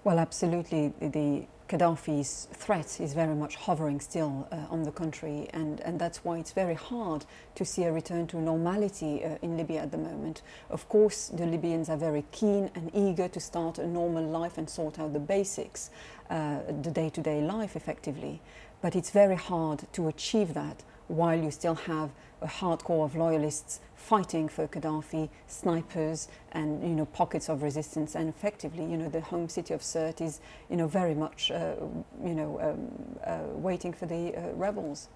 Well, absolutely. The Gaddafi's threat is very much hovering still on the country, and that's why it's very hard to see a return to normality in Libya at the moment. Of course, the Libyans are very keen and eager to start a normal life and sort out the basics, the day-to-day life effectively, but it's very hard to achieve that while you still have a hardcore of loyalists fighting for Gaddafi, snipers and pockets of resistance, and effectively the home city of Sirte is very much waiting for the rebels.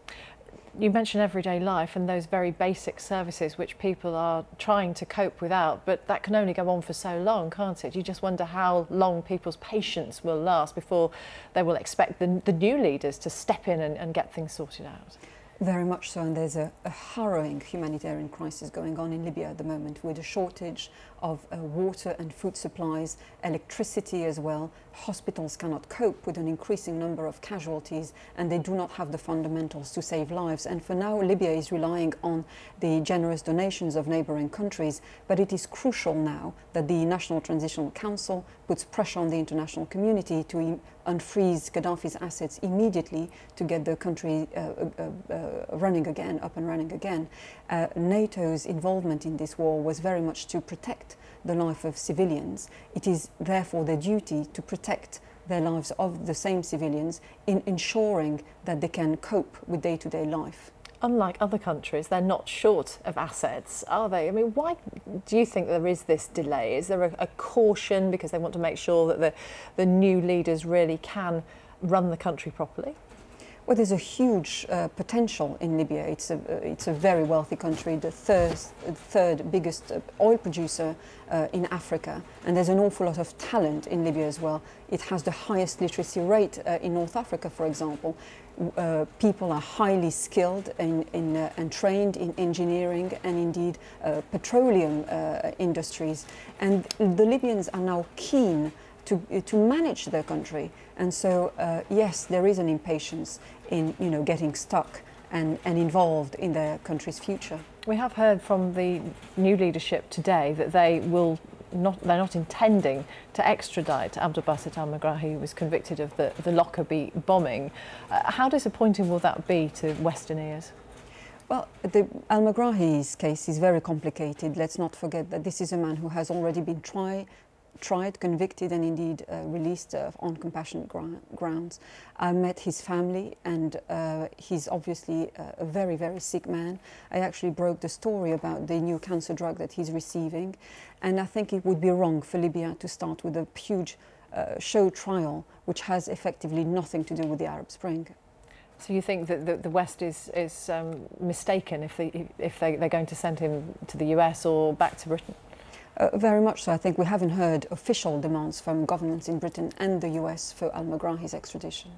You mentioned everyday life and those very basic services which people are trying to cope without, but that can only go on for so long, can't it? You just wonder how long people's patience will last before they will expect the new leaders to step in and get things sorted out. Very much so, and there's a harrowing humanitarian crisis going on in Libya at the moment, with a shortage of water and food supplies, electricity as well. Hospitals cannot cope with an increasing number of casualties, and they do not have the fundamentals to save lives. And for now, Libya is relying on the generous donations of neighbouring countries, but it is crucial now that the National Transitional Council puts pressure on the international community to unfreeze Gaddafi's assets immediately to get the country running again, up and running again. NATO's involvement in this war was very much to protect the life of civilians. It is therefore their duty to protect their lives of the same civilians in ensuring that they can cope with day-to-day life. Unlike other countries, they're not short of assets, are they? I mean, why do you think there is this delay? Is there a caution because they want to make sure that the new leaders really can run the country properly? Well, there's a huge potential in Libya. It's a very wealthy country, the third biggest oil producer in Africa, and there's an awful lot of talent in Libya as well. It has the highest literacy rate in North Africa, for example. People are highly skilled and trained in engineering and indeed petroleum industries, and the Libyans are now keen to manage their country, and so yes, there is an impatience in getting stuck and involved in their country's future. We have heard from the new leadership today that they're not intending to extradite Abdel Basit al-Megrahi, who was convicted of the Lockerbie bombing. How disappointing will that be to Western ears? Well, al-Megrahi's case is very complicated. Let's not forget that this is a man who has already been tried, convicted and indeed released on compassionate grounds. I met his family, and he's obviously a very, very sick man. I actually broke the story about the new cancer drug that he's receiving, and I think it would be wrong for Libya to start with a huge show trial which has effectively nothing to do with the Arab Spring. So you think that the West is mistaken if they're going to send him to the US or back to Britain? Very much so. I think we haven't heard official demands from governments in Britain and the US for al-Megrahi's extradition.